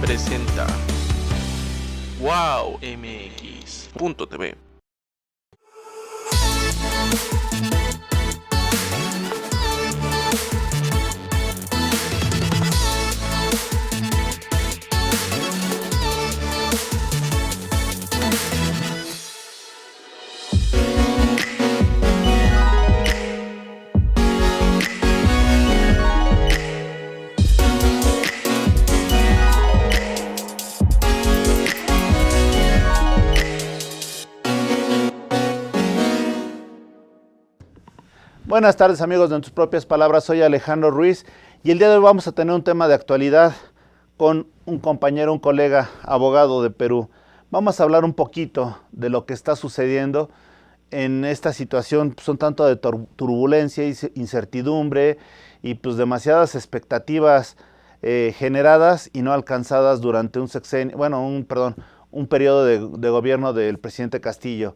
presenta wowmx.tv. Buenas tardes amigos de En Tus Propias Palabras, soy Alejandro Ruiz y el día de hoy vamos a tener un tema de actualidad con un compañero, un colega, abogado de Perú. Vamos a hablar un poquito de lo que está sucediendo en esta situación, pues, un tanto de turbulencia, incertidumbre y pues demasiadas expectativas generadas y no alcanzadas durante un periodo de gobierno del presidente Castillo.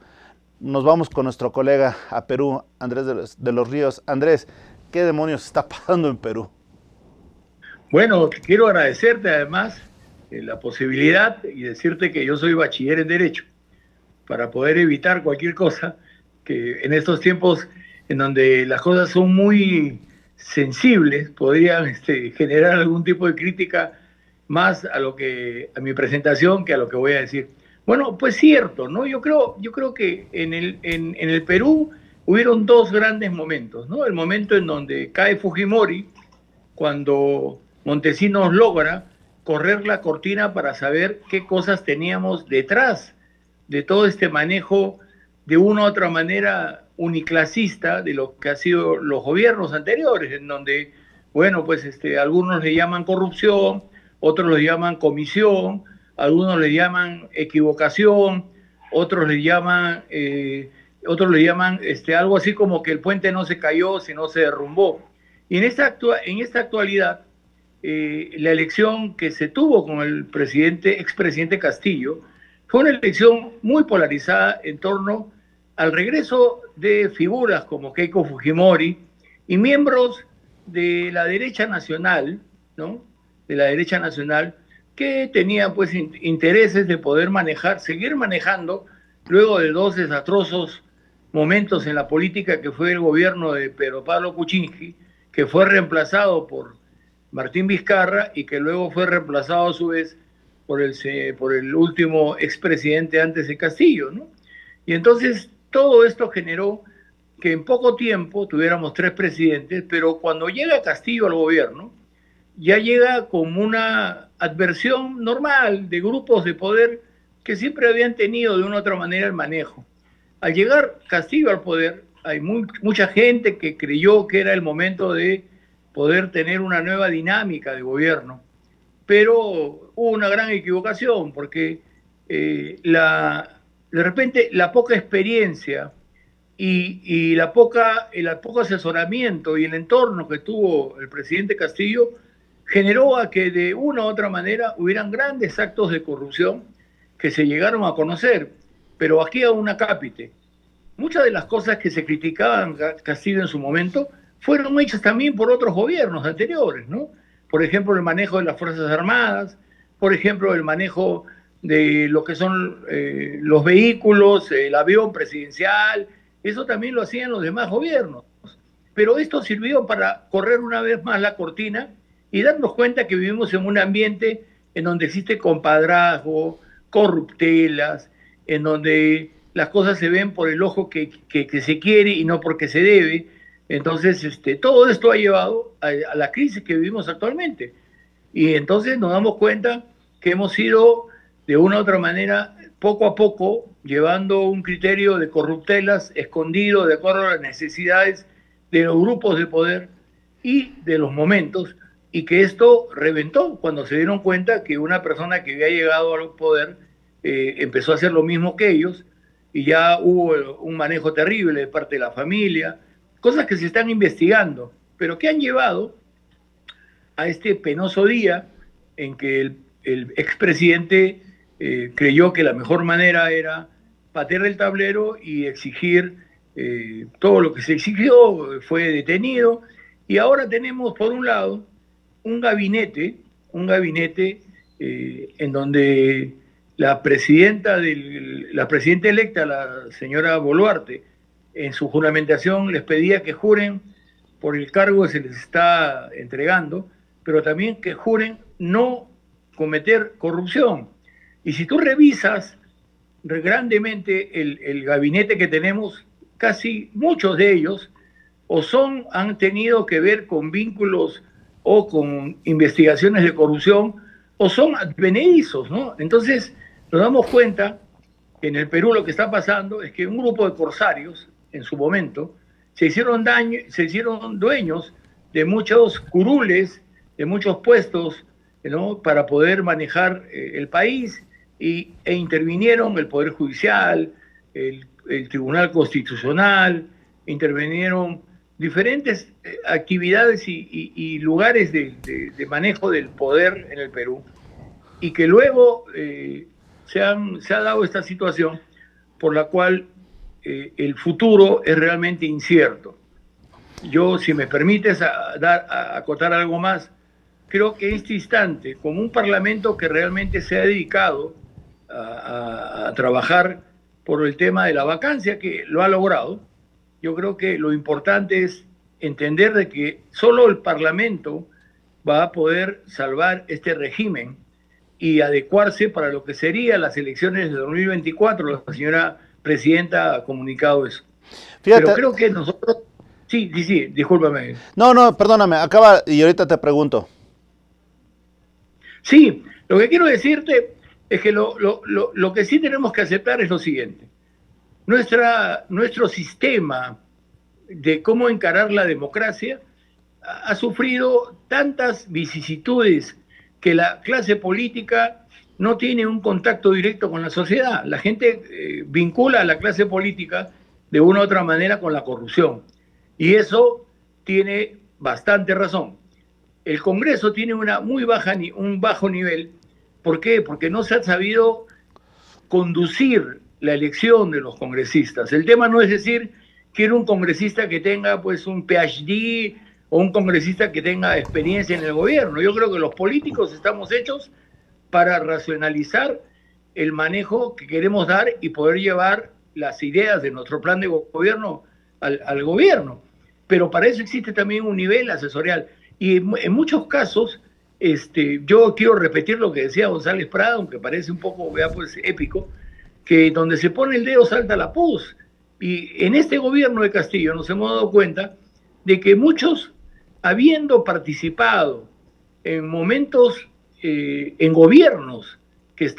Nos vamos con nuestro colega a Perú, Andrés de los Ríos. Andrés, ¿qué demonios está pasando en Perú? Bueno, quiero agradecerte además la posibilidad y decirte que yo soy bachiller en Derecho para poder evitar cualquier cosa que en estos tiempos en donde las cosas son muy sensibles podrían generar algún tipo de crítica más a mi presentación que a lo que voy a decir. Bueno, pues cierto, ¿no? Yo creo que en el Perú hubieron dos grandes momentos, ¿no? El momento en donde cae Fujimori, cuando Montesinos logra correr la cortina para saber qué cosas teníamos detrás de todo este manejo de una u otra manera uniclasista de lo que han sido los gobiernos anteriores, en donde, bueno, pues algunos le llaman corrupción, otros lo llaman comisión, algunos le llaman equivocación, otros le llaman algo así como que el puente no se cayó, sino se derrumbó. Y en esta actualidad, la elección que se tuvo con el expresidente Castillo fue una elección muy polarizada en torno al regreso de figuras como Keiko Fujimori y miembros de la derecha nacional, ¿no? De la derecha nacional, que tenía pues intereses de poder seguir manejando, luego de dos desastrosos momentos en la política que fue el gobierno de Pedro Pablo Kuczynski, que fue reemplazado por Martín Vizcarra y que luego fue reemplazado a su vez por el último expresidente antes de Castillo, ¿no? Y entonces todo esto generó que en poco tiempo tuviéramos tres presidentes, pero cuando llega Castillo al gobierno, ya llega como una adversión normal de grupos de poder que siempre habían tenido de una u otra manera el manejo. Al llegar Castillo al poder, hay mucha gente que creyó que era el momento de poder tener una nueva dinámica de gobierno, pero hubo una gran equivocación porque de repente la poca experiencia y el poco asesoramiento y el entorno que tuvo el presidente Castillo generó a que de una u otra manera hubieran grandes actos de corrupción que se llegaron a conocer, pero aquí a una cápite. Muchas de las cosas que se criticaban Castillo en su momento fueron hechas también por otros gobiernos anteriores, ¿no? Por ejemplo, el manejo de las Fuerzas Armadas, por ejemplo, el manejo de lo que son los vehículos, el avión presidencial, eso también lo hacían los demás gobiernos. Pero esto sirvió para correr una vez más la cortina y darnos cuenta que vivimos en un ambiente en donde existe compadrazgo, corruptelas, en donde las cosas se ven por el ojo que se quiere y no porque se debe. Entonces, todo esto ha llevado a la crisis que vivimos actualmente. Y entonces nos damos cuenta que hemos ido, de una u otra manera, poco a poco, llevando un criterio de corruptelas escondido de acuerdo a las necesidades de los grupos de poder y de los momentos, y que esto reventó cuando se dieron cuenta que una persona que había llegado al poder empezó a hacer lo mismo que ellos, y ya hubo un manejo terrible de parte de la familia, cosas que se están investigando, pero que han llevado a este penoso día en que el expresidente creyó que la mejor manera era patear el tablero y exigir todo lo que se exigió, fue detenido, y ahora tenemos por un lado un gabinete en donde la presidenta electa, la señora Boluarte, en su juramentación les pedía que juren por el cargo que se les está entregando, pero también que juren no cometer corrupción. Y si tú revisas grandemente el gabinete que tenemos, casi muchos de ellos han tenido que ver con vínculos o con investigaciones de corrupción, o son advenedizos, ¿no? Entonces nos damos cuenta que en el Perú lo que está pasando es que un grupo de corsarios, en su momento, se hicieron dueños de muchos curules, de muchos puestos, ¿no?, para poder manejar el país, e intervinieron el Poder Judicial, el Tribunal Constitucional, intervinieron diferentes actividades y lugares de manejo del poder en el Perú, y que luego se ha dado esta situación por la cual el futuro es realmente incierto. Yo, si me permites acotar algo más, creo que en este instante, con un parlamento que realmente se ha dedicado a trabajar por el tema de la vacancia, que lo ha logrado, yo creo que lo importante es entender de que solo el parlamento va a poder salvar este régimen y adecuarse para lo que serían las elecciones de 2024. La señora presidenta ha comunicado eso. Fíjate. Pero creo que nosotros... Sí, discúlpame. No, perdóname, acaba y ahorita te pregunto. Sí, lo que quiero decirte es que lo que sí tenemos que aceptar es lo siguiente. Nuestro sistema de cómo encarar la democracia ha sufrido tantas vicisitudes que la clase política no tiene un contacto directo con la sociedad. La gente vincula a la clase política de una u otra manera con la corrupción. Y eso tiene bastante razón. El Congreso tiene un bajo nivel. ¿Por qué? Porque no se ha sabido conducir la elección de los congresistas. El tema no es decir, quiero un congresista que tenga pues un PhD o un congresista que tenga experiencia en el gobierno. Yo creo que los políticos estamos hechos para racionalizar el manejo que queremos dar y poder llevar las ideas de nuestro plan de gobierno al gobierno. Pero para eso existe también un nivel asesorial. Y en muchos casos, yo quiero repetir lo que decía González Prada, aunque parece un poco pues, épico, que donde se pone el dedo salta la pus. Y en este gobierno de Castillo nos hemos dado cuenta de que muchos, habiendo participado en momentos, en gobiernos que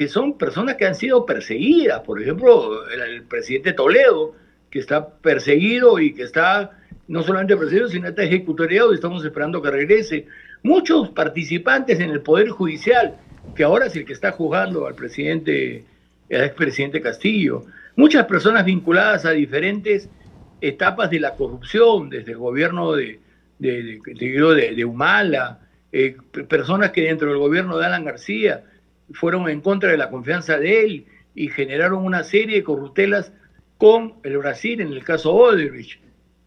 son personas que han sido perseguidas, por ejemplo, el presidente Toledo, que está perseguido y que está no solamente perseguido, sino está ejecutoriado y estamos esperando que regrese. Muchos participantes en el Poder Judicial, que ahora es el que está juzgando al expresidente Castillo. Muchas personas vinculadas a diferentes etapas de la corrupción, desde el gobierno de Humala, personas que dentro del gobierno de Alan García fueron en contra de la confianza de él y generaron una serie de corruptelas con el Brasil, en el caso Odebrecht.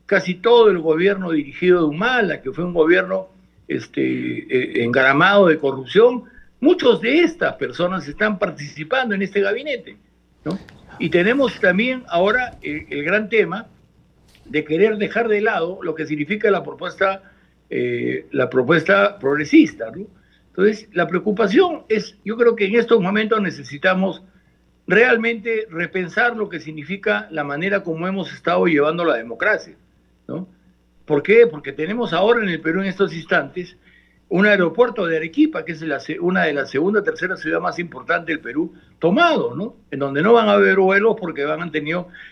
Casi todo el gobierno dirigido de Humala, que fue un gobierno engaramado de corrupción, muchos de estas personas están participando en este gabinete, ¿no? Y tenemos también ahora el gran tema de querer dejar de lado lo que significa la propuesta progresista, ¿no? Entonces, la preocupación es, yo creo que en estos momentos necesitamos realmente repensar lo que significa la manera como hemos estado llevando la democracia, ¿no? ¿Por qué? Porque tenemos ahora en el Perú en estos instantes un aeropuerto de Arequipa, que es una de las segunda, tercera ciudad más importante del Perú, tomado, ¿no? En donde no van a haber vuelos porque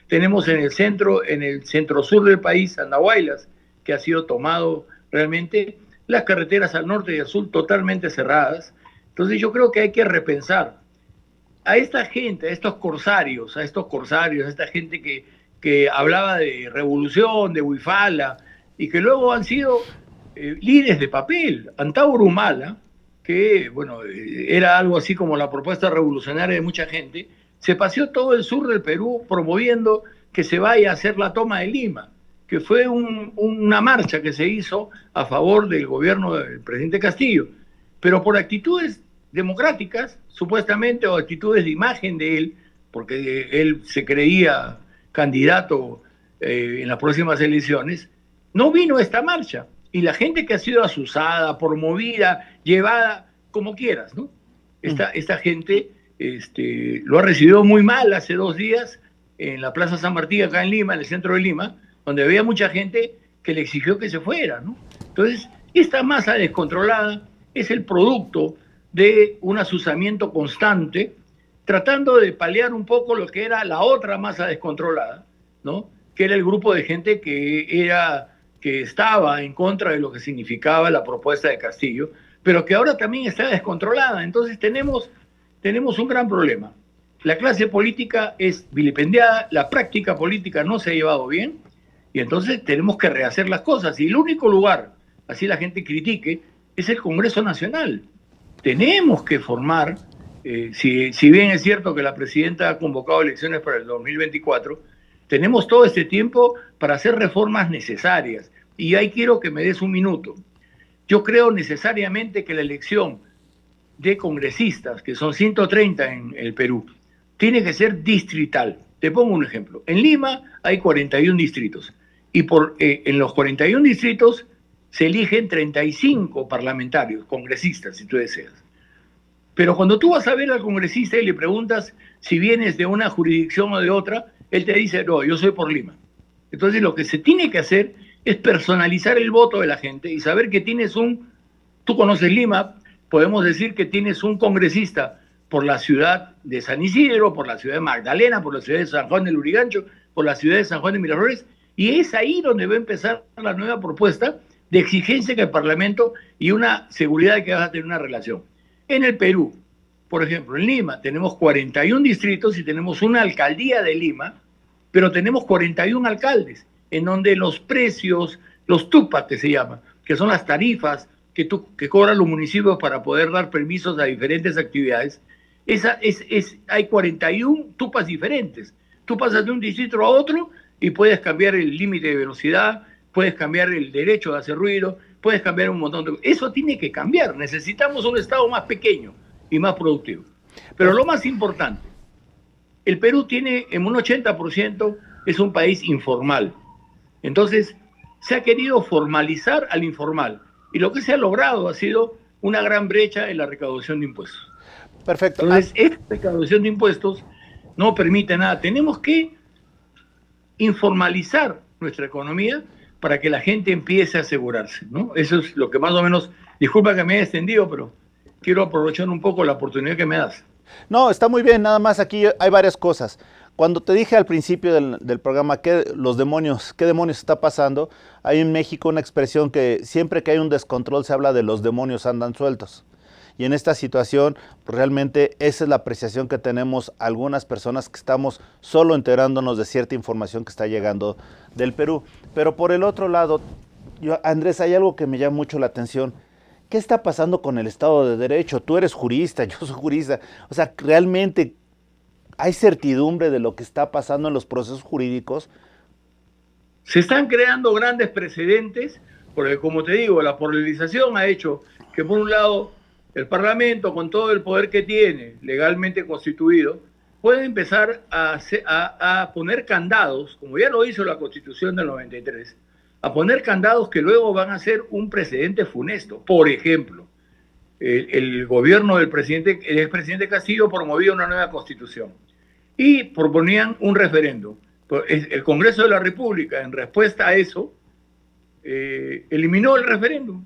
tenemos en el centro sur del país, Andahuaylas, que ha sido tomado realmente, las carreteras al norte y al sur totalmente cerradas. Entonces yo creo que hay que repensar a esta gente, a estos corsarios, a esta gente que hablaba de revolución, de huifala, y que luego han sido líderes de papel. Antauro Humala, que bueno, era algo así como la propuesta revolucionaria de mucha gente, se paseó todo el sur del Perú promoviendo que se vaya a hacer la toma de Lima, que fue una marcha que se hizo a favor del gobierno del presidente Castillo, pero por actitudes democráticas, supuestamente, o actitudes de imagen de él, porque él se creía candidato en las próximas elecciones, no vino a esta marcha. Y la gente que ha sido asusada, promovida, llevada, como quieras, ¿no? Esta gente lo ha recibido muy mal hace 2 días en la Plaza San Martín, acá en Lima, en el centro de Lima, donde había mucha gente que le exigió que se fuera, ¿no? Entonces, esta masa descontrolada es el producto de un asusamiento constante, tratando de paliar un poco lo que era la otra masa descontrolada, ¿no? Que era el grupo de gente que estaba en contra de lo que significaba la propuesta de Castillo, pero que ahora también está descontrolada. Entonces tenemos un gran problema. La clase política es vilipendiada, la práctica política no se ha llevado bien, y entonces tenemos que rehacer las cosas. Y el único lugar, así la gente critique, es el Congreso Nacional. Tenemos que formar, si bien es cierto que la presidenta ha convocado elecciones para el 2024, tenemos todo este tiempo para hacer reformas necesarias. Y ahí quiero que me des un minuto. Yo creo necesariamente que la elección de congresistas, que son 130 en el Perú, tiene que ser distrital. Te pongo un ejemplo. En Lima hay 41 distritos y en los 41 distritos se eligen 35 parlamentarios, congresistas, si tú deseas. Pero cuando tú vas a ver al congresista y le preguntas si vienes de una jurisdicción o de otra, él te dice, no, yo soy por Lima. Entonces lo que se tiene que hacer es personalizar el voto de la gente y saber que tú conoces Lima, podemos decir que tienes un congresista por la ciudad de San Isidro, por la ciudad de Magdalena, por la ciudad de San Juan del Lurigancho, por la ciudad de San Juan de Miraflores, y es ahí donde va a empezar la nueva propuesta de exigencia que el Parlamento y una seguridad de que vas a tener una relación. En el Perú, por ejemplo, en Lima tenemos 41 distritos y tenemos una alcaldía de Lima, pero tenemos 41 alcaldes, en donde los precios, los tupas que se llaman, que son las tarifas que cobran los municipios para poder dar permisos a diferentes actividades, hay 41 tupas diferentes. Tú pasas de un distrito a otro y puedes cambiar el límite de velocidad, puedes cambiar el derecho de hacer ruido, puedes cambiar un montón de cosas. Eso tiene que cambiar. Necesitamos un Estado más pequeño y más productivo. Pero lo más importante, el Perú tiene en un 80% es un país informal. Entonces, se ha querido formalizar al informal. Y lo que se ha logrado ha sido una gran brecha en la recaudación de impuestos. Perfecto. Entonces, esta recaudación de impuestos no permite nada. Tenemos que informalizar nuestra economía para que la gente empiece a asegurarse, ¿no? Eso es lo que más o menos, disculpa que me haya extendido, pero quiero aprovechar un poco la oportunidad que me das. No, está muy bien, nada más aquí hay varias cosas. Cuando te dije al principio del programa qué demonios está pasando, hay en México una expresión que siempre que hay un descontrol se habla de los demonios andan sueltos. Y en esta situación, pues realmente esa es la apreciación que tenemos algunas personas que estamos solo enterándonos de cierta información que está llegando del Perú. Pero por el otro lado, Andrés, hay algo que me llama mucho la atención. ¿Qué está pasando con el Estado de Derecho? Tú eres jurista, yo soy jurista. O sea, ¿realmente hay certidumbre de lo que está pasando en los procesos jurídicos? Se están creando grandes precedentes, porque como te digo, la polarización ha hecho que por un lado el Parlamento, con todo el poder que tiene, legalmente constituido, puede empezar a poner candados, como ya lo hizo la Constitución del 93, a poner candados que luego van a ser un precedente funesto. Por ejemplo, el gobierno del expresidente Castillo promovía una nueva Constitución y proponían un referéndum. El Congreso de la República, en respuesta a eso, eliminó el referéndum.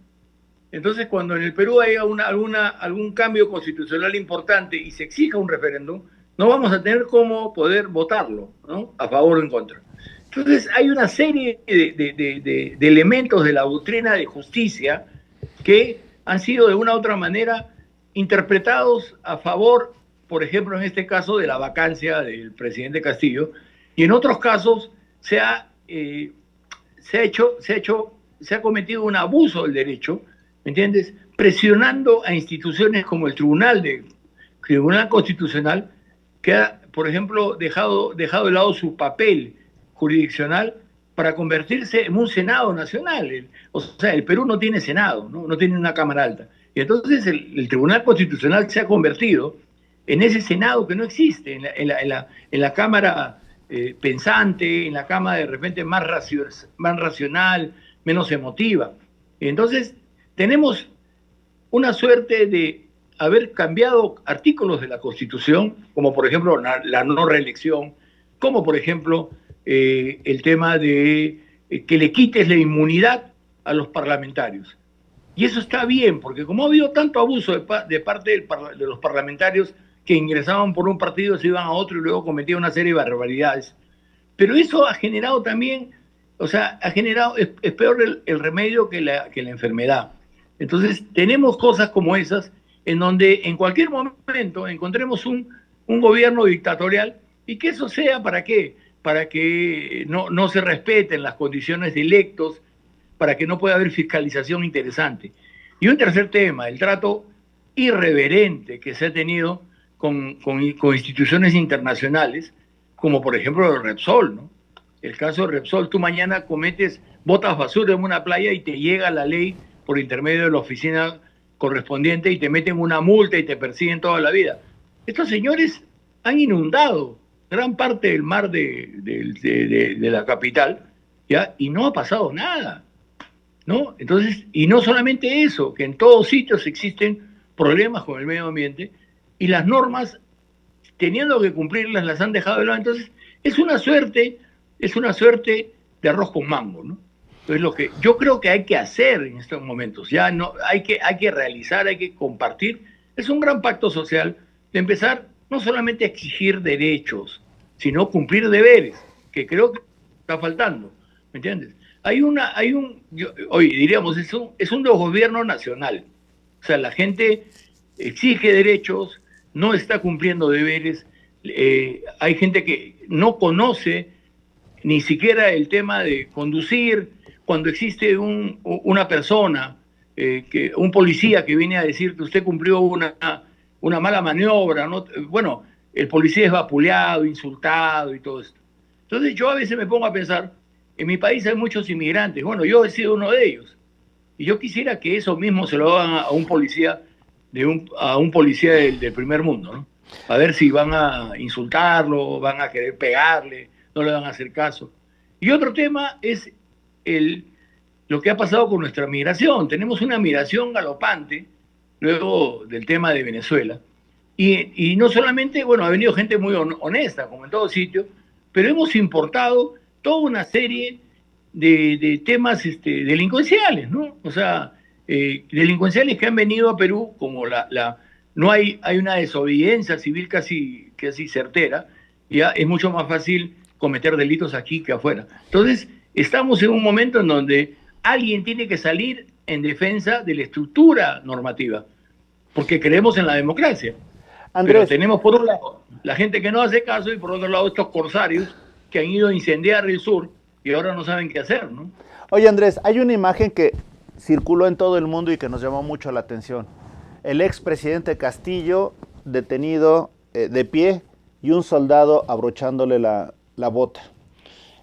Entonces, cuando en el Perú haya algún cambio constitucional importante y se exija un referéndum, no vamos a tener cómo poder votarlo, ¿no? A favor o en contra. Entonces, hay una serie de elementos de la doctrina de justicia que han sido de una u otra manera interpretados a favor, por ejemplo, en este caso, de la vacancia del presidente Castillo, y en otros casos se ha cometido un abuso del derecho, ¿me entiendes? Presionando a instituciones como el Tribunal Constitucional, que ha, por ejemplo, dejado de lado su papel jurisdiccional para convertirse en un Senado nacional. O sea, el Perú no tiene Senado, no tiene una Cámara Alta. Y entonces el Tribunal Constitucional se ha convertido en ese Senado que no existe, en la Cámara pensante, en la Cámara de repente más racional, menos emotiva. Y entonces tenemos una suerte de haber cambiado artículos de la Constitución, como por ejemplo la no reelección, como por ejemplo el tema de que le quites la inmunidad a los parlamentarios. Y eso está bien, porque como ha habido tanto abuso de parte de los parlamentarios que ingresaban por un partido, se iban a otro y luego cometían una serie de barbaridades, pero eso ha generado también, o sea, es peor el remedio que la enfermedad. Entonces, tenemos cosas como esas, en donde en cualquier momento encontremos un gobierno dictatorial, y que eso sea ¿para qué? Para que no se respeten las condiciones de electos, para que no pueda haber fiscalización interesante. Y un tercer tema, el trato irreverente que se ha tenido con instituciones internacionales, como por ejemplo el Repsol, ¿no? El caso de Repsol, tú mañana botas basura en una playa y te llega la ley por intermedio de la oficina correspondiente y te meten una multa y te persiguen toda la vida. Estos señores han inundado gran parte del mar de la capital, ¿ya? Y no ha pasado nada, ¿no? Entonces, y no solamente eso, que en todos sitios existen problemas con el medio ambiente y las normas, teniendo que cumplirlas, las han dejado de lado. Entonces, es una suerte de arroz con mango, ¿no? Entonces, lo que yo creo que hay que hacer en estos momentos, ya no hay que realizar, hay que compartir, es un gran pacto social de empezar no solamente a exigir derechos, sino cumplir deberes, que creo que está faltando, ¿me entiendes? Hoy diríamos, es un gobierno nacional. O sea, la gente exige derechos, no está cumpliendo deberes. Hay gente que no conoce ni siquiera el tema de conducir. Cuando existe una persona, un policía que viene a decir que usted cumplió una mala maniobra, ¿no? Bueno, el policía es vapuleado, insultado y todo esto. Entonces yo a veces me pongo a pensar, en mi país hay muchos inmigrantes, bueno, yo he sido uno de ellos, y yo quisiera que eso mismo se lo hagan a un policía del primer mundo, ¿no? A ver si van a insultarlo, van a querer pegarle, no le van a hacer caso. Y otro tema es lo que ha pasado con nuestra migración. Tenemos una migración galopante luego del tema de Venezuela. Y no solamente, bueno, ha venido gente muy honesta, como en todo sitio, pero hemos importado toda una serie de temas delincuenciales, ¿no? O sea, delincuenciales que han venido a Perú, como no hay una desobediencia civil casi certera, ya es mucho más fácil cometer delitos aquí que afuera. Entonces, estamos en un momento en donde alguien tiene que salir en defensa de la estructura normativa, porque creemos en la democracia. Andrés, pero tenemos por un lado la gente que no hace caso y por otro lado estos corsarios que han ido a incendiar el sur y ahora no saben qué hacer, ¿no? Oye, Andrés, hay una imagen que circuló en todo el mundo y que nos llamó mucho la atención. El expresidente Castillo detenido de pie y un soldado abrochándole la bota.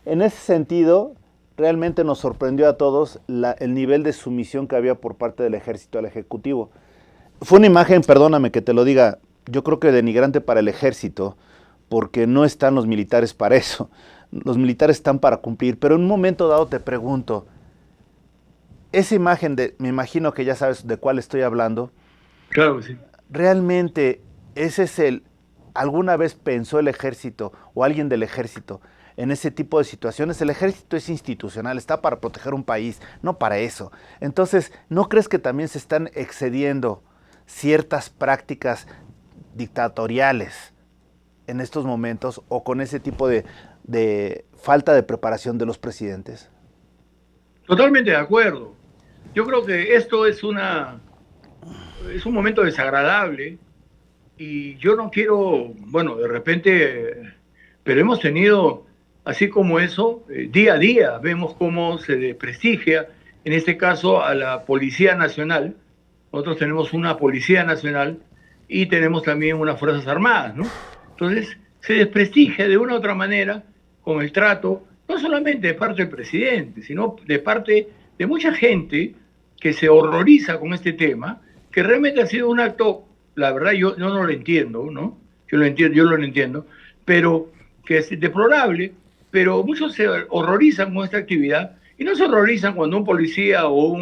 En ese sentido, realmente nos sorprendió a todos el nivel de sumisión que había por parte del ejército al ejecutivo. Fue una imagen, perdóname que te lo diga, yo creo que denigrante para el ejército, porque no están los militares para eso. Los militares están para cumplir, pero en un momento dado te pregunto, esa imagen me imagino que ya sabes de cuál estoy hablando. Claro que sí. Realmente, ¿alguna vez pensó el ejército o alguien del ejército en ese tipo de situaciones? El ejército es institucional, está para proteger un país, no para eso. Entonces, ¿no crees que también se están excediendo ciertas prácticas dictatoriales en estos momentos o con ese tipo de falta de preparación de los presidentes? Totalmente de acuerdo. Yo creo que esto es un momento desagradable y yo no quiero, bueno, de repente, pero hemos tenido, así como eso, día a día vemos cómo se desprestigia, en este caso, a la Policía Nacional. Nosotros tenemos una Policía Nacional y tenemos también unas Fuerzas Armadas, ¿no? Entonces, se desprestigia de una u otra manera con el trato, no solamente de parte del presidente, sino de parte de mucha gente que se horroriza con este tema que realmente ha sido un acto, la verdad yo no lo entiendo, ¿no? Yo lo entiendo, pero que es deplorable, pero muchos se horrorizan con esta actividad y no se horrorizan cuando un policía o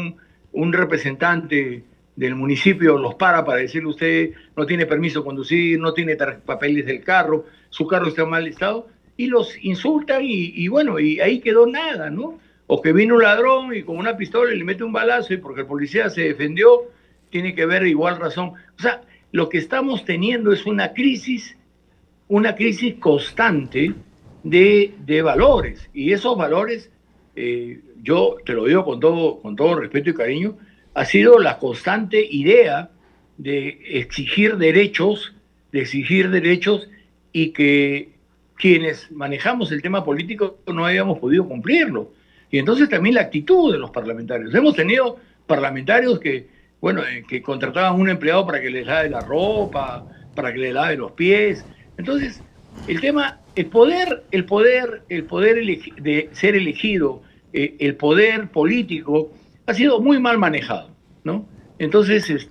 un representante del municipio los para decirle usted no tiene permiso de conducir, no tiene papeles del carro, su carro está en mal estado, y los insultan y bueno, y ahí quedó nada, ¿no? O que vino un ladrón y con una pistola le mete un balazo y porque el policía se defendió, tiene que ver igual razón. O sea, lo que estamos teniendo es una crisis constante de valores. Y esos valores, yo te lo digo con todo respeto y cariño, ha sido la constante idea de exigir derechos y que quienes manejamos el tema político no habíamos podido cumplirlo. Y entonces también la actitud de los parlamentarios. Hemos tenido parlamentarios que, bueno, que contrataban un empleado para que les lave la ropa, para que les lave los pies. Entonces, el tema, el poder de ser elegido, el poder político, ha sido muy mal manejado, ¿no? Entonces,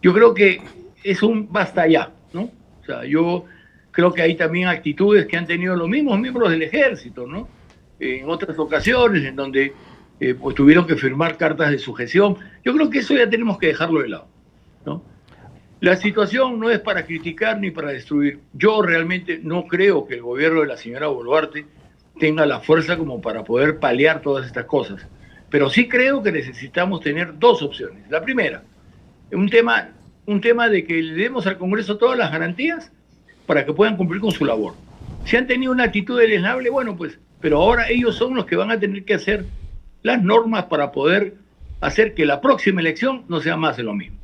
yo creo que es un basta ya, ¿no? O sea, yo creo que hay también actitudes que han tenido los mismos miembros del ejército, ¿no? En otras ocasiones, en donde pues tuvieron que firmar cartas de sujeción. Yo creo que eso ya tenemos que dejarlo de lado, ¿no? La situación no es para criticar ni para destruir. Yo realmente no creo que el gobierno de la señora Boluarte tenga la fuerza como para poder paliar todas estas cosas. Pero sí creo que necesitamos tener dos opciones. La primera, un tema de que le demos al Congreso todas las garantías para que puedan cumplir con su labor. Si han tenido una actitud deleznable, bueno, pues, pero ahora ellos son los que van a tener que hacer las normas para poder hacer que la próxima elección no sea más de lo mismo.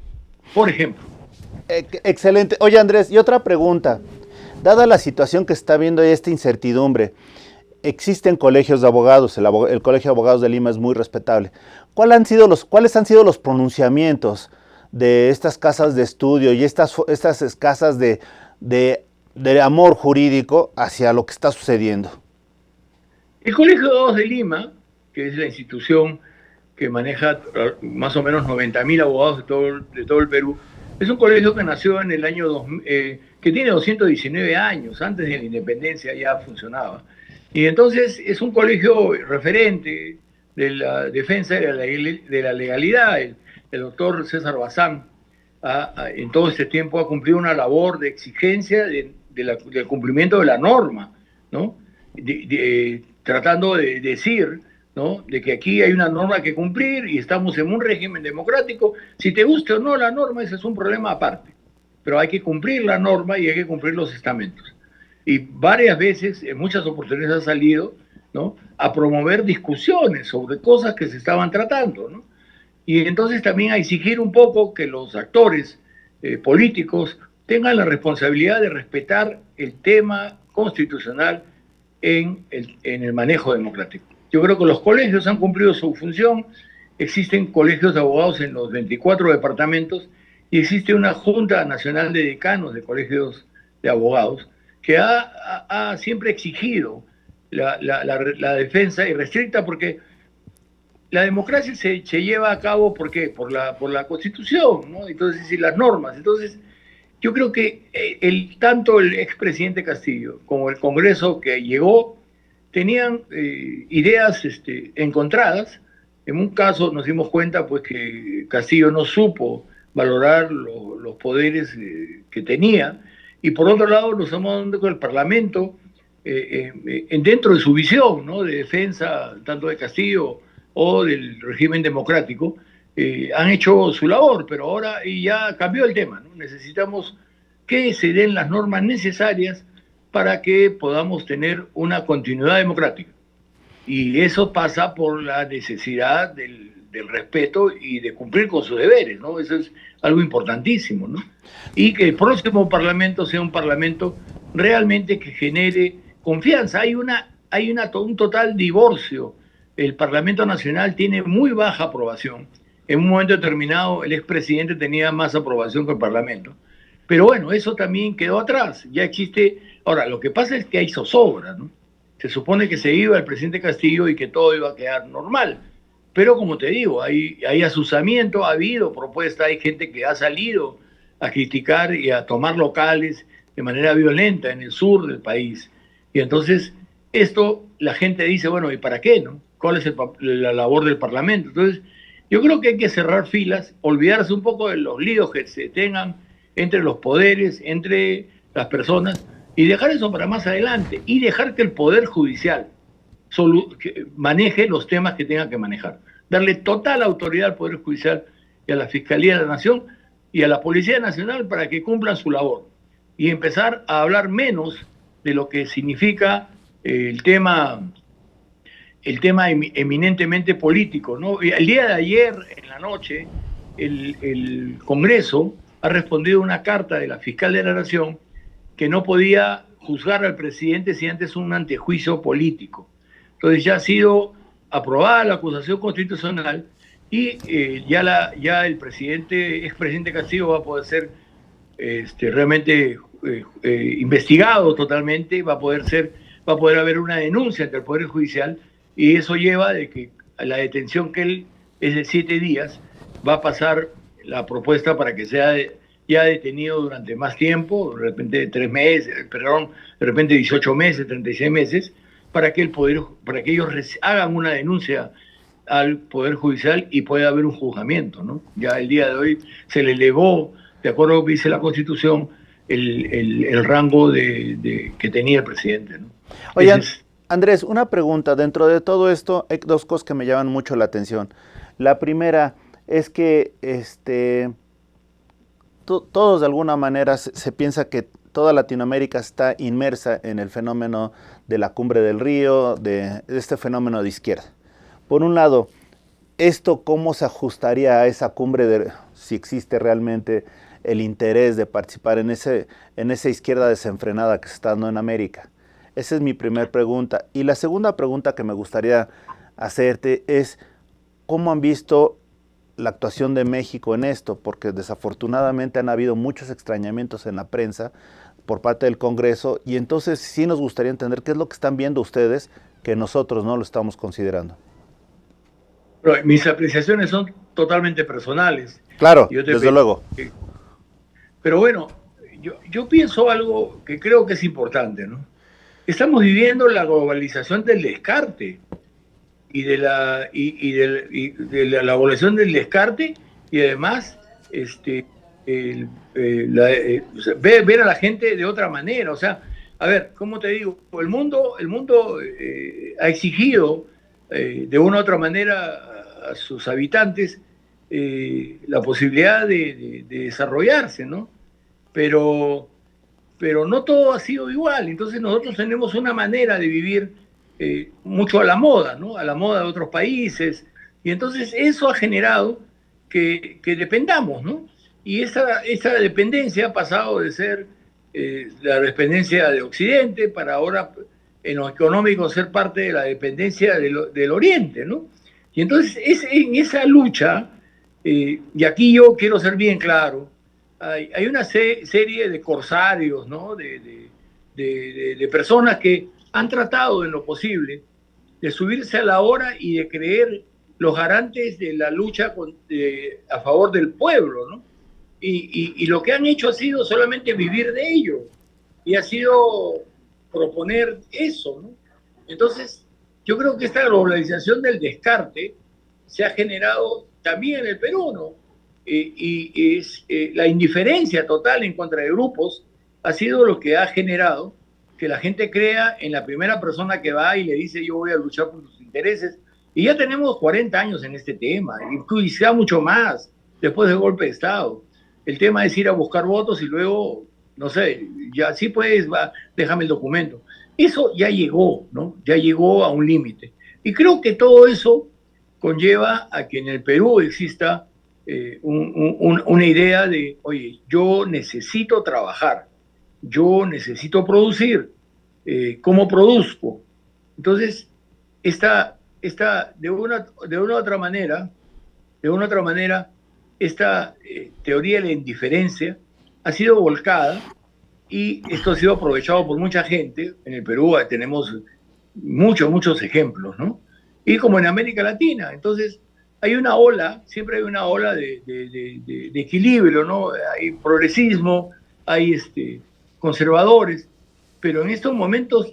Por ejemplo. Excelente. Oye, Andrés, y otra pregunta. Dada la situación que está viendo esta incertidumbre, existen colegios de abogados, el Colegio de Abogados de Lima es muy respetable. ¿Cuáles han sido los pronunciamientos de estas casas de estudio y estas casas de amor jurídico hacia lo que está sucediendo? El Colegio de Abogados de Lima, que es la institución que maneja más o menos 90.000 abogados de todo el Perú, es un colegio que nació en el año 2000, que tiene 219 años, antes de la independencia ya funcionaba. Y entonces es un colegio referente de la defensa de la legalidad. El doctor César Bazán en todo este tiempo ha cumplido una labor de exigencia del cumplimiento de la norma, ¿no? Tratando de decir, ¿no?, de que aquí hay una norma que cumplir y estamos en un régimen democrático. Si te guste o no la norma, ese es un problema aparte. Pero hay que cumplir la norma y hay que cumplir los estamentos. Y varias veces, en muchas oportunidades ha salido, ¿no?, a promover discusiones sobre cosas que se estaban tratando, ¿no? Y entonces también a exigir un poco que los actores políticos tengan la responsabilidad de respetar el tema constitucional en el manejo democrático. Yo creo que los colegios han cumplido su función. Existen colegios de abogados en los 24 departamentos y existe una Junta Nacional de Decanos de Colegios de Abogados que ha siempre exigido la defensa irrestricta, porque la democracia se lleva a cabo, ¿por qué? Por la Constitución, ¿no? Entonces, y las normas. Entonces, yo creo que tanto el expresidente Castillo como el Congreso que llegó tenían ideas encontradas. En un caso nos dimos cuenta pues que Castillo no supo valorar los poderes que tenía, y por otro lado nos estamos dando con el Parlamento dentro de su visión, ¿no?, de defensa tanto de Castillo o del régimen democrático, han hecho su labor, pero ahora ya cambió el tema, ¿no? Necesitamos que se den las normas necesarias para que podamos tener una continuidad democrática. Y eso pasa por la necesidad del respeto y de cumplir con sus deberes, ¿no? Eso es algo importantísimo, ¿no? Y que el próximo Parlamento sea un Parlamento realmente que genere confianza. Hay un total divorcio. El Parlamento Nacional tiene muy baja aprobación. En un momento determinado el expresidente tenía más aprobación que el Parlamento. Pero bueno, eso también quedó atrás. Ya existe. Ahora, lo que pasa es que hay zozobra, ¿no? Se supone que se iba el presidente Castillo y que todo iba a quedar normal. Pero como te digo, hay asusamiento, ha habido propuestas, hay gente que ha salido a criticar y a tomar locales de manera violenta en el sur del país. Y entonces esto la gente dice, bueno, ¿y para qué, no? ¿Cuál es la labor del Parlamento? Entonces yo creo que hay que cerrar filas, olvidarse un poco de los líos que se tengan entre los poderes, entre las personas, y dejar eso para más adelante, y dejar que el Poder Judicial que maneje los temas que tenga que manejar. Darle total autoridad al Poder Judicial y a la Fiscalía de la Nación y a la Policía Nacional para que cumplan su labor. Y empezar a hablar menos de lo que significa el tema eminentemente político, ¿no? El día de ayer, en la noche, el Congreso ha respondido a una carta de la Fiscal de la Nación que no podía juzgar al presidente si antes un antejuicio político. Entonces ya ha sido aprobada la acusación constitucional y ya el expresidente Castillo va a poder ser realmente investigado totalmente, va a poder haber una denuncia ante el Poder Judicial, y eso lleva de que la detención que él es de 7 días, va a pasar la propuesta para que sea ya detenido durante más tiempo, de repente 3 meses, perdón, de repente 18 meses, 36 meses, para que ellos hagan una denuncia al Poder Judicial y pueda haber un juzgamiento, ¿no? Ya el día de hoy se le elevó, de acuerdo a lo que dice la Constitución, el rango que tenía el presidente, ¿no? Oye, Andrés, una pregunta. Dentro de todo esto hay 2 cosas que me llaman mucho la atención. La primera es que todos de alguna manera se piensa que toda Latinoamérica está inmersa en el fenómeno de la Cumbre del Río, de este fenómeno de izquierda. Por un lado, ¿esto cómo se ajustaría a esa cumbre, si existe realmente el interés de participar en esa izquierda desenfrenada que se está dando en América? Esa es mi primera pregunta. Y la segunda pregunta que me gustaría hacerte es, ¿cómo han visto la actuación de México en esto? Porque desafortunadamente han habido muchos extrañamientos en la prensa por parte del Congreso, y entonces sí nos gustaría entender qué es lo que están viendo ustedes que nosotros no lo estamos considerando. Pero mis apreciaciones son totalmente personales. Claro, desde luego. Pero bueno, yo pienso algo que creo que es importante, ¿no? Estamos viviendo la globalización del descarte y de la evolución del descarte, y además ver a la gente de otra manera. O sea, a ver, ¿cómo te digo? El mundo ha exigido de una u otra manera a sus habitantes la posibilidad de desarrollarse, ¿no? Pero no todo ha sido igual. Entonces nosotros tenemos una manera de vivir mucho a la moda, ¿no? A la moda de otros países. Y entonces eso ha generado que dependamos, ¿no? Y esa dependencia ha pasado de ser la dependencia de Occidente para ahora, en lo económico, ser parte de la dependencia del Oriente, ¿no? Y entonces en esa lucha, y aquí yo quiero ser bien claro, hay una serie de corsarios, ¿no? De personas que han tratado en lo posible de subirse a la hora y de creer los garantes de la lucha a favor del pueblo, ¿no? Y lo que han hecho ha sido solamente vivir de ello, y ha sido proponer eso, ¿no? Entonces, yo creo que esta globalización del descarte se ha generado también en el Perú, ¿no? Y la indiferencia total en contra de grupos ha sido lo que ha generado que la gente crea en la primera persona que va y le dice yo voy a luchar por sus intereses. Y ya tenemos 40 años en este tema, y sea mucho más después del golpe de Estado. El tema es ir a buscar votos y luego, no sé, ya sí pues, déjame el documento. Eso ya llegó, ¿no? Ya llegó a un límite. Y creo que todo eso conlleva a que en el Perú exista una idea de, oye, yo necesito trabajar, yo necesito producir, ¿cómo produzco? Entonces, de una u otra manera, esta teoría de la indiferencia ha sido volcada, y esto ha sido aprovechado por mucha gente. En el Perú tenemos muchos ejemplos, ¿no? y como en América Latina. Entonces, hay una ola, siempre hay una ola de equilibrio, ¿no? Hay progresismo, hay conservadores, pero en estos momentos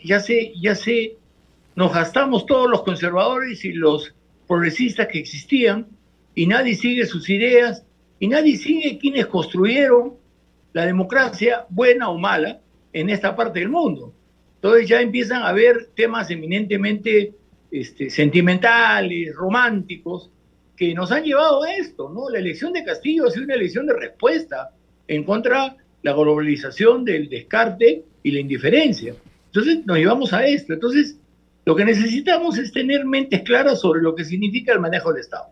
nos gastamos todos los conservadores y los progresistas que existían, y nadie sigue sus ideas, y nadie sigue quienes construyeron la democracia, buena o mala, en esta parte del mundo. Entonces ya empiezan a haber temas eminentemente sentimentales, románticos, que nos han llevado a esto, ¿no? La elección de Castillo ha sido una elección de respuesta en contra de la globalización del descarte y la indiferencia. Entonces nos llevamos a esto. Entonces lo que necesitamos es tener mentes claras sobre lo que significa el manejo del Estado.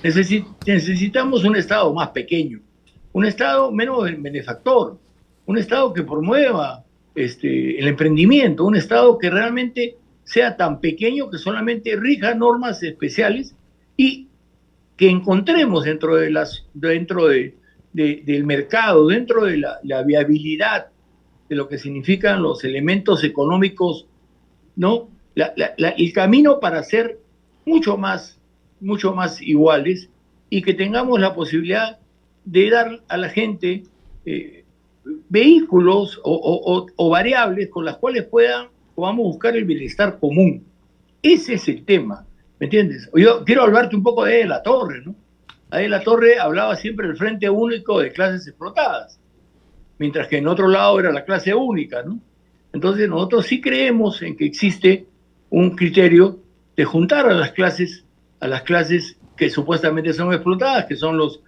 Necesitamos un Estado más pequeño, un Estado menos benefactor, un Estado que promueva el emprendimiento, un Estado que realmente sea tan pequeño que solamente rija normas especiales y que encontremos dentro del mercado, dentro de la viabilidad de lo que significan los elementos económicos, ¿no? El camino para ser mucho más iguales, y que tengamos la posibilidad de dar a la gente vehículos o variables con las cuales podamos buscar el bienestar común. Ese es el tema, ¿me entiendes? Yo quiero hablarte un poco de la Torre, ¿no? De la Torre hablaba siempre del Frente Único de clases explotadas, mientras que en otro lado era la clase única, ¿no? Entonces nosotros sí creemos en que existe un criterio de juntar a las clases que supuestamente son explotadas, que son los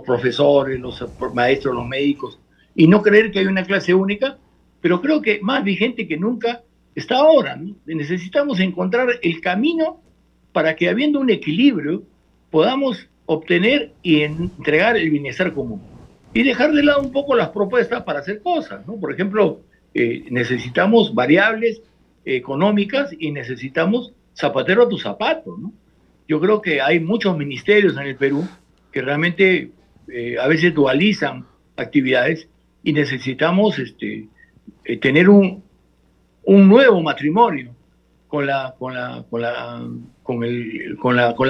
profesores, los maestros, los médicos, y no creer que hay una clase única, pero creo que más vigente que nunca está ahora, ¿no? Necesitamos encontrar el camino para que, habiendo un equilibrio, podamos obtener y entregar el bienestar común. Y dejar de lado un poco las propuestas para hacer cosas, ¿no? Por ejemplo, necesitamos variables económicas y necesitamos zapatero a tu zapato, ¿no? Yo creo que hay muchos ministerios en el Perú que realmente a veces dualizan actividades, y necesitamos tener un nuevo matrimonio con la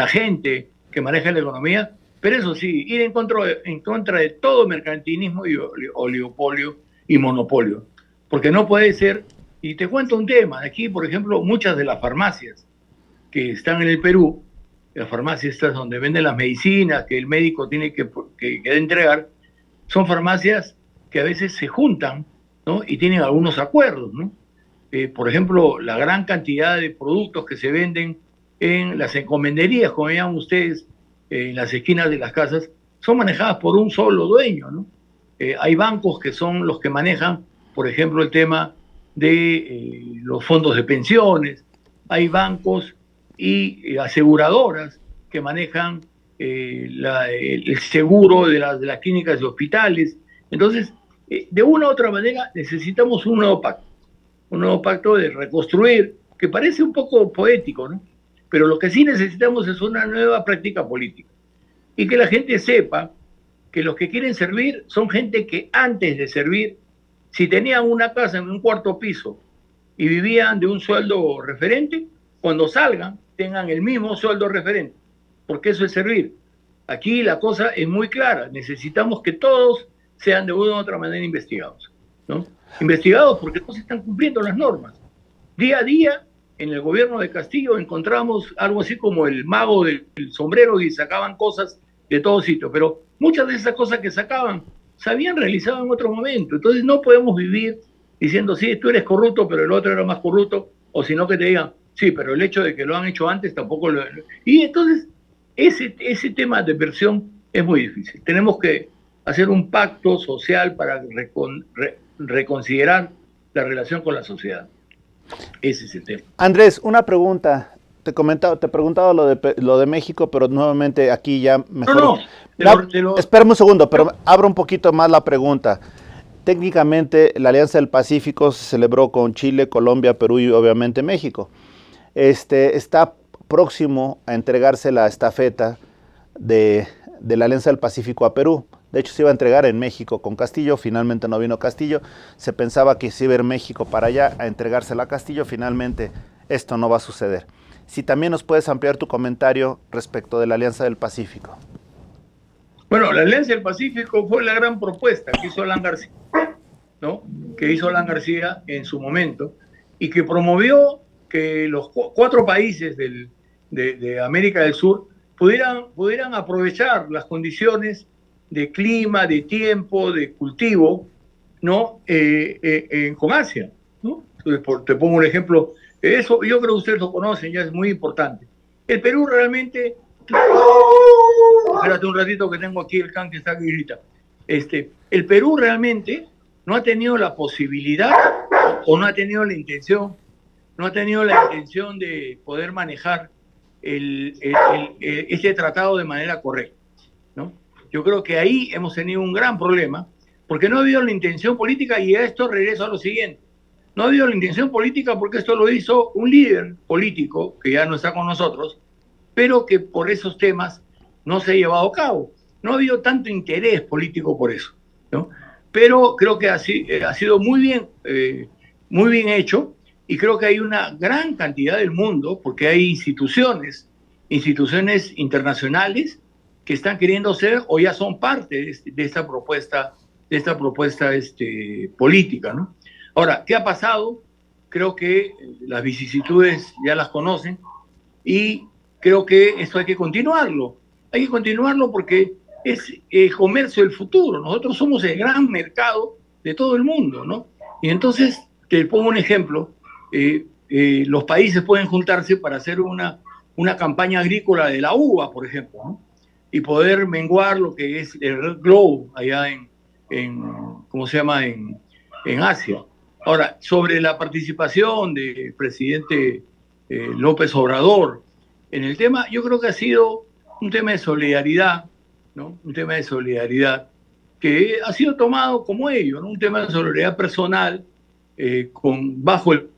gente que maneja la economía, pero eso sí, ir en contra de todo mercantilismo y oligopolio y monopolio, porque no puede ser. Y te cuento un tema, aquí por ejemplo muchas de las farmacias que están en el Perú, las farmacias estas donde venden las medicinas que el médico tiene que entregar, son farmacias que a veces se juntan, ¿no? Y tienen algunos acuerdos, ¿no? Por ejemplo, la gran cantidad de productos que se venden en las encomenderías, como llaman ustedes, en las esquinas de las casas, son manejadas por un solo dueño, ¿no? Hay bancos que son los que manejan, por ejemplo, el tema de los fondos de pensiones, hay bancos y aseguradoras que manejan el seguro de las clínicas y hospitales. Entonces, de una u otra manera necesitamos un nuevo pacto de reconstruir, que parece un poco poético, ¿no? Pero lo que sí necesitamos es una nueva práctica política, y que la gente sepa que los que quieren servir son gente que antes de servir, si tenían una casa en un cuarto piso y vivían de un sueldo referente, cuando salgan tengan el mismo sueldo referente, porque eso es servir. Aquí la cosa es muy clara, necesitamos que todos sean de una u otra manera investigados, ¿no? Investigados porque no se están cumpliendo las normas. Día a día, en el gobierno de Castillo encontramos algo así como el mago del sombrero, y sacaban cosas de todo sitio, pero muchas de esas cosas que sacaban se habían realizado en otro momento. Entonces no podemos vivir diciendo, sí, tú eres corrupto, pero el otro era más corrupto, o sino que te digan, sí, pero el hecho de que lo han hecho antes tampoco lo... Y entonces ese tema de versión es muy difícil. Tenemos que hacer un pacto social para reconsiderar la relación con la sociedad. Ese es el tema. Andrés, una pregunta. Te preguntaba lo de México, pero nuevamente aquí ya mejor. Espérame un segundo, pero abro un poquito más la pregunta. Técnicamente, la Alianza del Pacífico se celebró con Chile, Colombia, Perú y obviamente México. Está próximo a entregarse la estafeta de la Alianza del Pacífico a Perú. De hecho, se iba a entregar en México con Castillo, finalmente no vino Castillo. Se pensaba que se iba a ir México para allá a entregársela a Castillo, finalmente esto no va a suceder. Si también nos puedes ampliar tu comentario respecto de la Alianza del Pacífico. Bueno, la Alianza del Pacífico fue la gran propuesta que hizo Alan García, ¿no? Que hizo Alan García en su momento y que promovió que los 4 países de América del Sur pudieran aprovechar las condiciones de clima, de tiempo, de cultivo, ¿no? Con Asia, ¿no? Entonces, te pongo un ejemplo. Eso yo creo que ustedes lo conocen, ya es muy importante. El Perú realmente... Espérate un ratito que tengo aquí el can que está aquí grita. El Perú realmente no ha tenido la posibilidad o no ha tenido la intención de poder manejar este tratado de manera correcta, ¿no? Yo creo que ahí hemos tenido un gran problema porque no ha habido la intención política, y a esto regreso a lo siguiente. No ha habido la intención política porque esto lo hizo un líder político que ya no está con nosotros, pero que por esos temas no se ha llevado a cabo. No ha habido tanto interés político por eso, ¿no? Pero creo que ha sido muy bien hecho, y creo que hay una gran cantidad del mundo, porque hay instituciones internacionales que están queriendo ser o ya son parte de esta propuesta política, ¿no? Ahora, ¿qué ha pasado? Creo que las vicisitudes ya las conocen, y creo que esto hay que continuarlo. Hay que continuarlo porque es el comercio del futuro. Nosotros somos el gran mercado de todo el mundo, ¿no? Y entonces, te pongo un ejemplo. Los países pueden juntarse para hacer una campaña agrícola de la uva, por ejemplo, ¿no? Y poder menguar lo que es el Red Globe allá ¿cómo se llama? En Asia. Ahora, sobre la participación del presidente López Obrador en el tema, yo creo que ha sido un tema de solidaridad, ¿no? Un tema de solidaridad que ha sido tomado como ello, ¿no? Un tema de solidaridad personal bajo el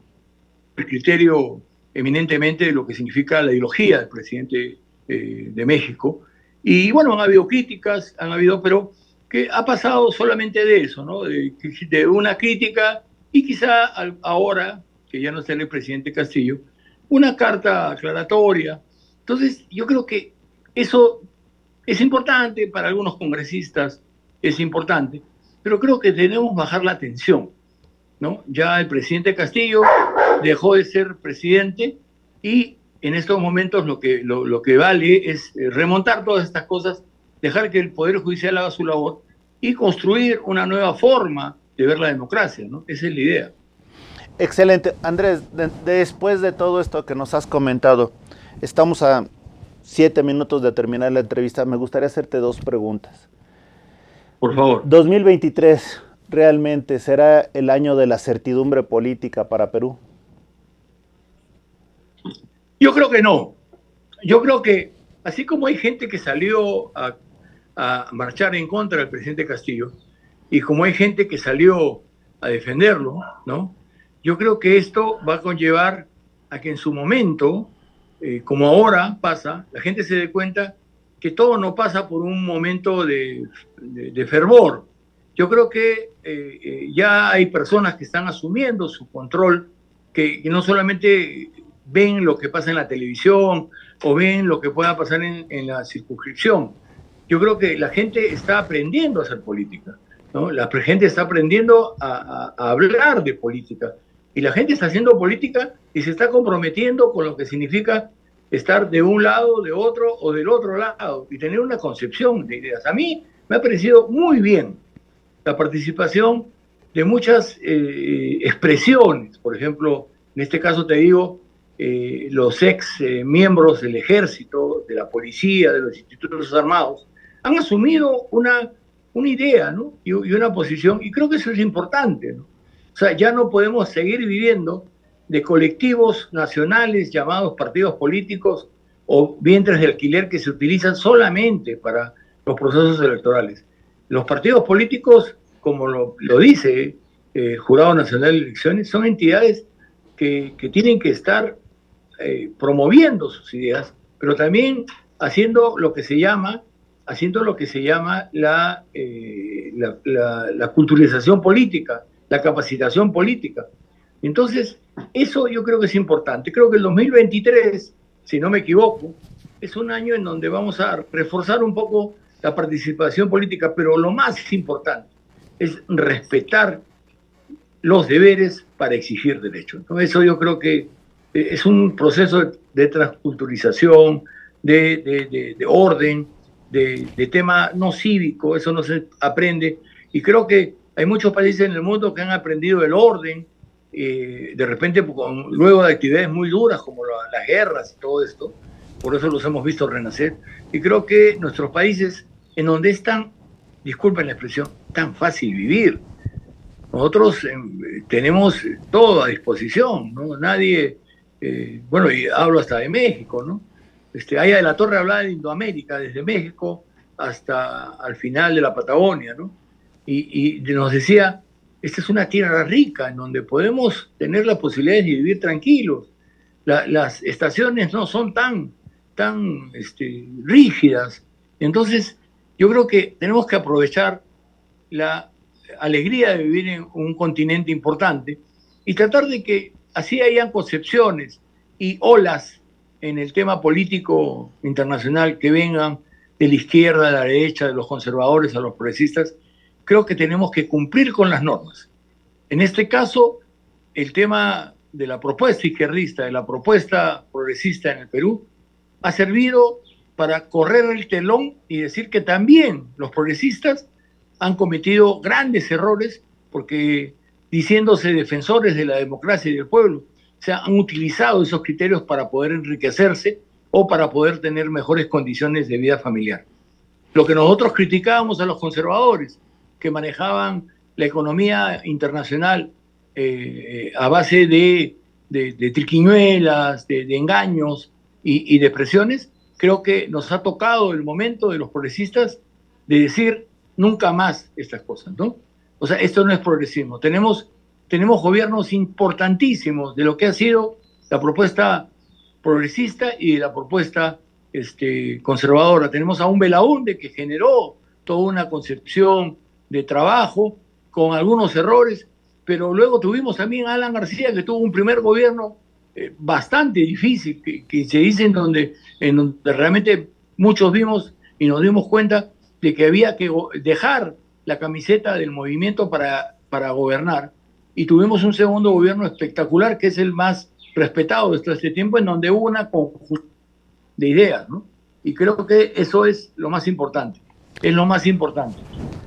criterio eminentemente de lo que significa la ideología del presidente de México. Y bueno, han habido críticas, pero que ha pasado solamente de eso, ¿no? De una crítica, y quizá ahora, que ya no está el presidente Castillo, una carta aclaratoria. Entonces, yo creo que eso es importante para algunos congresistas, es importante, pero creo que debemos bajar la tensión, ¿no? Ya el presidente Castillo dejó de ser presidente, y en estos momentos lo que vale es remontar todas estas cosas, dejar que el Poder Judicial haga su labor y construir una nueva forma de ver la democracia, ¿no? Esa es la idea. Excelente. Andrés, después de todo esto que nos has comentado, estamos a 7 minutos de terminar la entrevista. Me gustaría hacerte 2 preguntas. Por favor. 2023, ¿realmente será el año de la certidumbre política para Perú? Yo creo que no. Yo creo que, así como hay gente que salió a marchar en contra del presidente Castillo, y como hay gente que salió a defenderlo, ¿no? Yo creo que esto va a conllevar a que en su momento, como ahora pasa, la gente se dé cuenta que todo no pasa por un momento de fervor. Yo creo que ya hay personas que están asumiendo su control, que no solamente ven lo que pasa en la televisión o ven lo que pueda pasar en la circunscripción. Yo creo que la gente está aprendiendo a hacer política, ¿no? La gente está aprendiendo a hablar de política, y la gente está haciendo política y se está comprometiendo con lo que significa estar de un lado, de otro o del otro lado, y tener una concepción de ideas. A mí me ha parecido muy bien la participación de muchas expresiones. Por ejemplo, en este caso te digo, los ex miembros del ejército, de la policía, de los institutos armados, han asumido una idea, ¿no? y una posición, y creo que eso es importante, ¿no? O sea, ya no podemos seguir viviendo de colectivos nacionales llamados partidos políticos o vientres de alquiler que se utilizan solamente para los procesos electorales. Los partidos políticos, como lo dice el Jurado Nacional de Elecciones, son entidades que tienen que estar promoviendo sus ideas, pero también haciendo lo que se llama la culturalización política, la capacitación política. Entonces, eso yo creo que es importante. Creo que el 2023 si no me equivoco, es un año en donde vamos a reforzar un poco la participación política, pero lo más importante es respetar los deberes para exigir derechos. Entonces, eso yo creo que es un proceso de transculturización, de orden, de tema no cívico, eso no se aprende. Y creo que hay muchos países en el mundo que han aprendido el orden, de repente luego de actividades muy duras como las guerras y todo esto, por eso los hemos visto renacer. Y creo que nuestros países, en donde es tan, disculpen la expresión, tan fácil vivir, nosotros tenemos todo a disposición, ¿no? Nadie, bueno, y hablo hasta de México, ¿no? Aya de la Torre hablaba de Indoamérica, desde México hasta al final de la Patagonia, ¿no? Y nos decía, esta es una tierra rica en donde podemos tener la posibilidad de vivir tranquilos. Las estaciones no son tan rígidas. Entonces, yo creo que tenemos que aprovechar la alegría de vivir en un continente importante y tratar de que así hayan concepciones y olas en el tema político internacional que vengan de la izquierda, de la derecha, de los conservadores a los progresistas. Creo que tenemos que cumplir con las normas. En este caso, el tema de la propuesta izquierdista, de la propuesta progresista en el Perú, ha servido para correr el telón y decir que también los progresistas han cometido grandes errores porque, diciéndose defensores de la democracia y del pueblo, se han utilizado esos criterios para poder enriquecerse o para poder tener mejores condiciones de vida familiar. Lo que nosotros criticábamos a los conservadores, que manejaban la economía internacional a base de triquiñuelas, de engaños y de presiones, creo que nos ha tocado el momento de los progresistas de decir nunca más estas cosas, ¿no? O sea, esto no es progresismo. Tenemos gobiernos importantísimos de lo que ha sido la propuesta progresista y de la propuesta conservadora. Tenemos a un Belaúnde que generó toda una concepción de trabajo con algunos errores, pero luego tuvimos también a Alan García, que tuvo un primer gobierno bastante difícil, que se dice en donde realmente muchos vimos y nos dimos cuenta de que había que dejar la camiseta del movimiento para gobernar, y tuvimos un segundo gobierno espectacular, que es el más respetado de todo este tiempo, en donde hubo una conjunción de ideas, ¿no? Y creo que eso es lo más importante,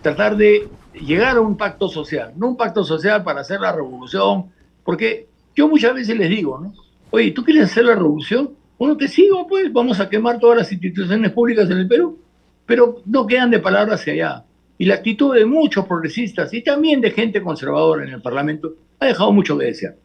tratar de llegar a un pacto social, no un pacto social para hacer la revolución, porque yo muchas veces les digo, ¿no? Oye, ¿tú quieres hacer la revolución? Bueno, te sigo, pues, vamos a quemar todas las instituciones públicas en el Perú, pero no quedan de palabras hacia allá. Y la actitud de muchos progresistas y también de gente conservadora en el Parlamento ha dejado mucho que desear.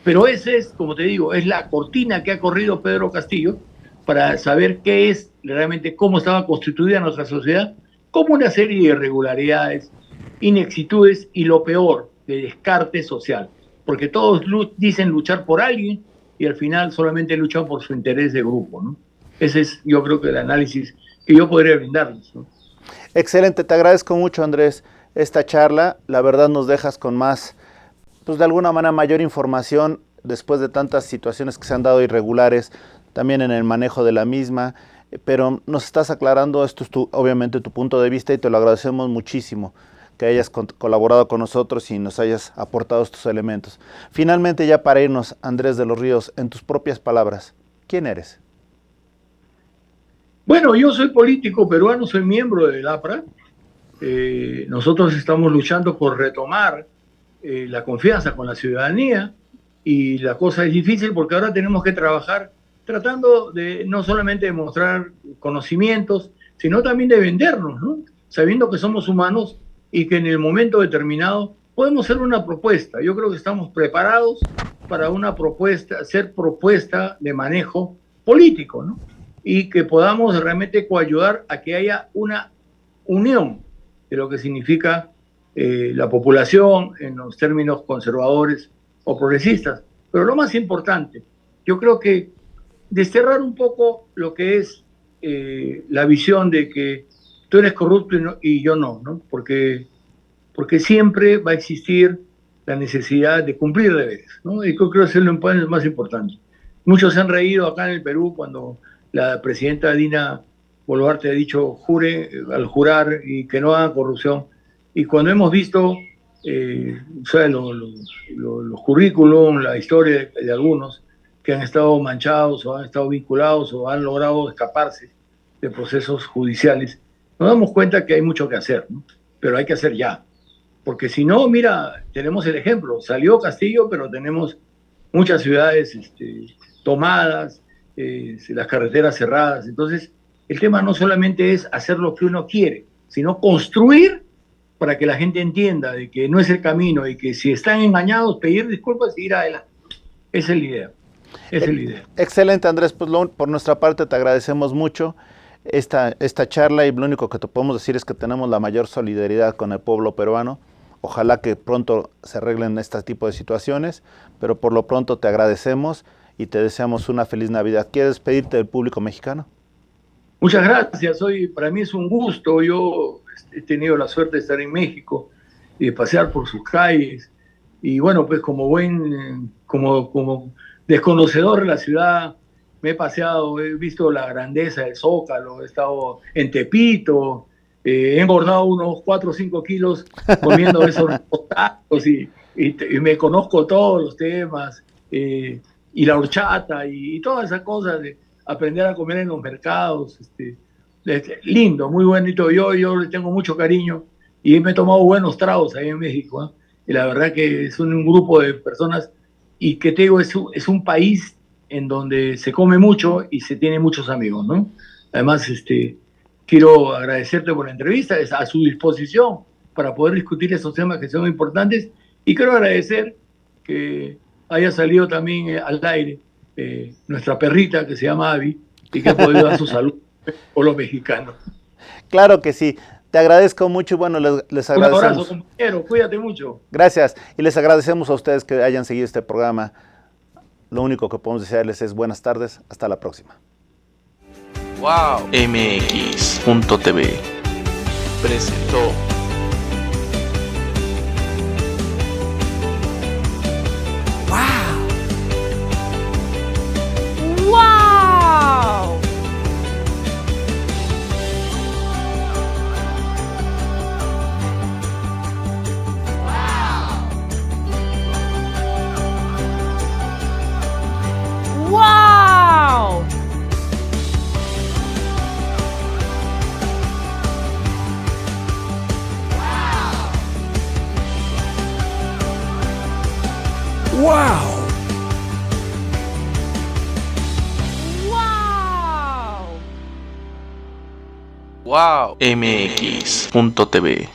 Pero ese es, como te digo, es la cortina que ha corrido Pedro Castillo para saber qué es realmente, cómo estaba constituida nuestra sociedad, como una serie de irregularidades, inexactitudes y lo peor, de descarte social. Porque todos dicen luchar por alguien y al final solamente luchan por su interés de grupo, ¿no? Ese es, yo creo, que el análisis que yo podría brindarles, ¿no? Excelente, te agradezco mucho, Andrés, esta charla. La verdad nos dejas con más, pues de alguna manera mayor información después de tantas situaciones que se han dado irregulares, también en el manejo de la misma, pero nos estás aclarando, esto es obviamente tu punto de vista y te lo agradecemos muchísimo que hayas colaborado con nosotros y nos hayas aportado estos elementos. Finalmente, ya para irnos, Andrés de los Ríos, en tus propias palabras, ¿quién eres? Bueno, yo soy político peruano, soy miembro del APRA. Nosotros estamos luchando por retomar la confianza con la ciudadanía, y la cosa es difícil porque ahora tenemos que trabajar tratando de no solamente demostrar conocimientos, sino también de vendernos, ¿no? Sabiendo que somos humanos y que en el momento determinado podemos hacer una propuesta. Yo creo que estamos preparados para una propuesta, hacer propuesta de manejo político, ¿no? Y que podamos realmente coayudar a que haya una unión de lo que significa la población en los términos conservadores o progresistas. Pero lo más importante, yo creo que desterrar un poco lo que es la visión de que tú eres corrupto y yo no, ¿no? Porque siempre va a existir la necesidad de cumplir deberes, ¿no? Y creo que eso es lo más importante. Muchos se han reído acá en el Perú cuando la presidenta Dina Boluarte ha dicho jure al jurar y que no haga corrupción. Y cuando hemos visto o sea, los currículum, la historia de algunos que han estado manchados o han estado vinculados o han logrado escaparse de procesos judiciales, nos damos cuenta que hay mucho que hacer, ¿no? Pero hay que hacer ya. Porque si no, mira, tenemos el ejemplo. Salió Castillo, pero tenemos muchas ciudades tomadas, las carreteras cerradas. Entonces, el tema no solamente es hacer lo que uno quiere, sino construir para que la gente entienda de que no es el camino y que si están engañados, pedir disculpas y ir adelante. Esa es la idea. Esa es la idea. Excelente, Andrés. Pues por nuestra parte te agradecemos mucho esta charla y lo único que te podemos decir es que tenemos la mayor solidaridad con el pueblo peruano. Ojalá que pronto se arreglen este tipo de situaciones, pero por lo pronto te agradecemos y te deseamos una feliz Navidad. ¿Quieres despedirte del público mexicano? Muchas gracias. Para mí es un gusto. Yo he tenido la suerte de estar en México y de pasear por sus calles. Y bueno, pues como desconocedor de la ciudad, me he paseado, he visto la grandeza del Zócalo, he estado en Tepito, he engordado unos 4 o 5 kilos comiendo esos tacos y me conozco todos los temas, y la horchata y todas esas cosas de aprender a comer en los mercados. Lindo, muy bonito. Yo le tengo mucho cariño y me he tomado buenos tragos ahí en México, ¿eh? Y la verdad que es un grupo de personas y que te digo, es un país en donde se come mucho y se tiene muchos amigos, ¿no? Además, quiero agradecerte por la entrevista, es a su disposición para poder discutir esos temas que son importantes, y quiero agradecer que haya salido también al aire nuestra perrita que se llama Abby y que ha podido dar su salud a los mexicanos. Claro que sí. Te agradezco mucho y bueno, les agradecemos. Un abrazo, compañero, cuídate mucho. Gracias, y les agradecemos a ustedes que hayan seguido este programa. Lo único que podemos desearles es buenas tardes, hasta la próxima. Wow. MX.tv presentó Wow. MX.tv